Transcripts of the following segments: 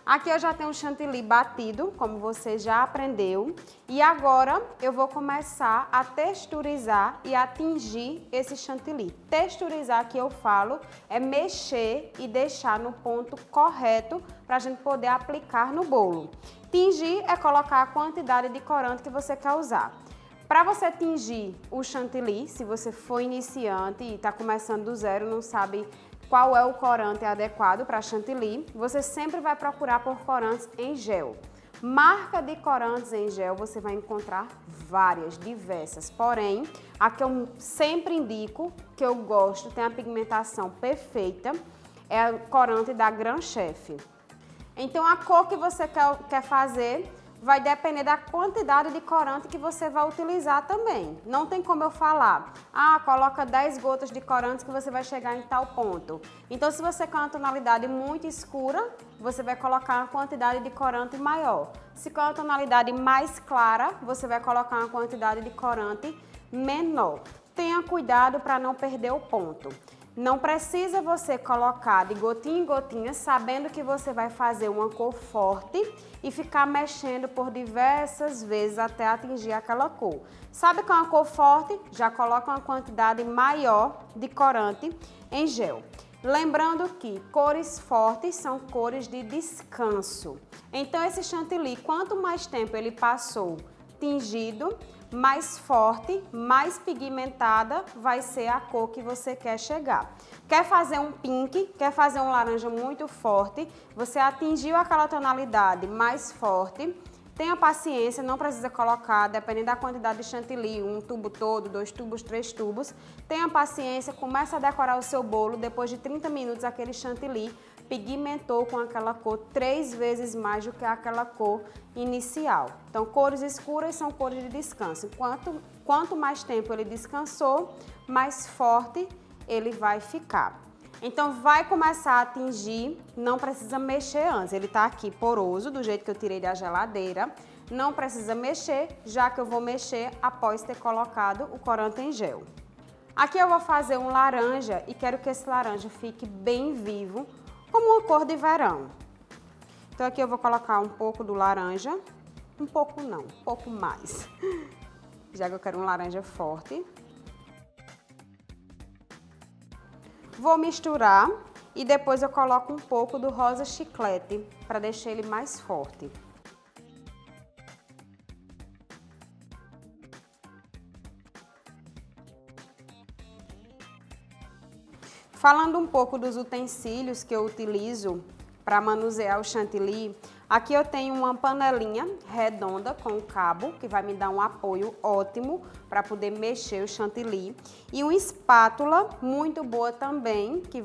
Aqui eu já tenho o chantilly batido, como você já aprendeu. E agora eu vou começar a texturizar e atingir esse chantilly. Texturizar, que eu falo, é mexer e deixar no ponto correto para a gente poder aplicar no bolo. Tingir é colocar a quantidade de corante que você quer usar. Para você tingir o chantilly, se você for iniciante e está começando do zero, não sabe qual é o corante adequado para chantilly, você sempre vai procurar por corantes em gel. Marca de corantes em gel você vai encontrar várias, diversas, porém, a que eu sempre indico, que eu gosto, tem a pigmentação perfeita, é o corante da Gran Chef. Então a cor que você quer fazer vai depender da quantidade de corante que você vai utilizar também. Não tem como eu falar, coloca 10 gotas de corante que você vai chegar em tal ponto. Então, se você quer uma tonalidade muito escura, você vai colocar uma quantidade de corante maior. Se quer uma tonalidade mais clara, você vai colocar uma quantidade de corante menor. Tenha cuidado para não perder o ponto. Não precisa você colocar de gotinha em gotinha, sabendo que você vai fazer uma cor forte e ficar mexendo por diversas vezes até atingir aquela cor. Sabe que é uma cor forte? Já coloca uma quantidade maior de corante em gel. Lembrando que cores fortes são cores de descanso. Então esse chantilly, quanto mais tempo ele passou tingido, mais forte, mais pigmentada vai ser a cor que você quer chegar. Quer fazer um pink, quer fazer um laranja muito forte, você atingiu aquela tonalidade mais forte, tenha paciência, não precisa colocar, dependendo da quantidade de chantilly, um tubo todo, 2 tubos, 3 tubos. Tenha paciência, começa a decorar o seu bolo, depois de 30 minutos aquele chantilly pigmentou com aquela cor 3 vezes mais do que aquela cor inicial. Então, cores escuras são cores de descanso. Quanto mais tempo ele descansou, mais forte ele vai ficar. Então, vai começar a atingir, não precisa mexer antes. Ele tá aqui poroso, do jeito que eu tirei da geladeira. Não precisa mexer, já que eu vou mexer após ter colocado o corante em gel. Aqui eu vou fazer um laranja e quero que esse laranja fique bem vivo, como uma cor de verão. Então aqui eu vou colocar um pouco do laranja, um pouco não, um pouco mais, já que eu quero um laranja forte. Vou misturar e depois eu coloco um pouco do rosa chiclete para deixar ele mais forte. Falando um pouco dos utensílios que eu utilizo para manusear o chantilly, aqui eu tenho uma panelinha redonda com cabo, que vai me dar um apoio ótimo para poder mexer o chantilly. E uma espátula muito boa também, que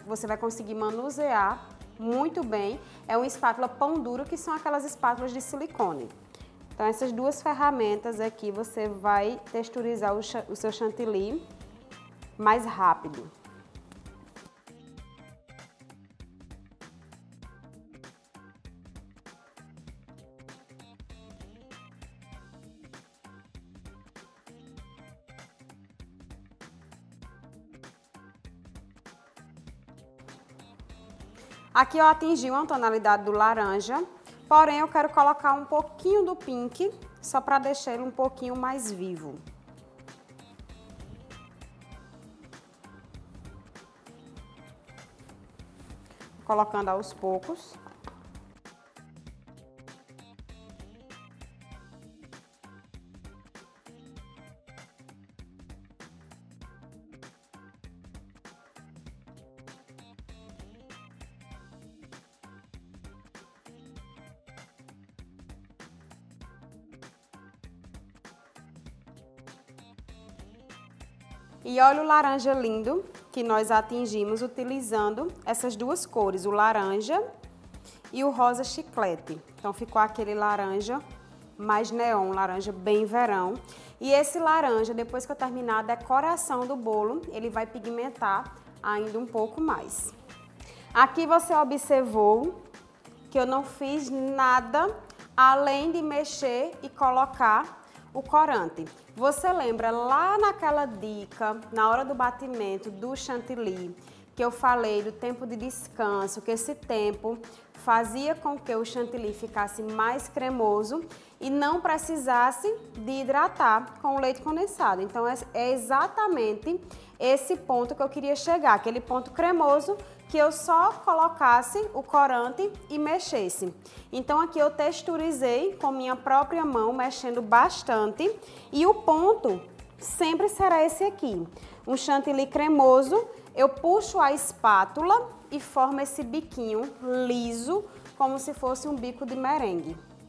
você vai conseguir manusear muito bem. É uma espátula pão duro, que são aquelas espátulas de silicone. Então essas duas ferramentas aqui você vai texturizar o seu chantilly mais rápido. Aqui eu atingi uma tonalidade do laranja, porém eu quero colocar um pouquinho do pink, só para deixar ele um pouquinho mais vivo. Colocando aos poucos. E olha o laranja lindo que nós atingimos utilizando essas duas cores, o laranja e o rosa chiclete. Então ficou aquele laranja mais neon, laranja bem verão. E esse laranja, depois que eu terminar a decoração do bolo, ele vai pigmentar ainda um pouco mais. Aqui você observou que eu não fiz nada além de mexer e colocar o corante. Você lembra lá naquela dica, na hora do batimento do chantilly, que eu falei do tempo de descanso, que esse tempo fazia com que o chantilly ficasse mais cremoso e não precisasse de hidratar com o leite condensado. Então é exatamente esse ponto que eu queria chegar, aquele ponto cremoso que eu só colocasse o corante e mexesse. Então aqui eu texturizei com minha própria mão, mexendo bastante, e o ponto sempre será esse aqui. Um chantilly cremoso, eu puxo a espátula e formo esse biquinho liso, como se fosse um bico de merengue.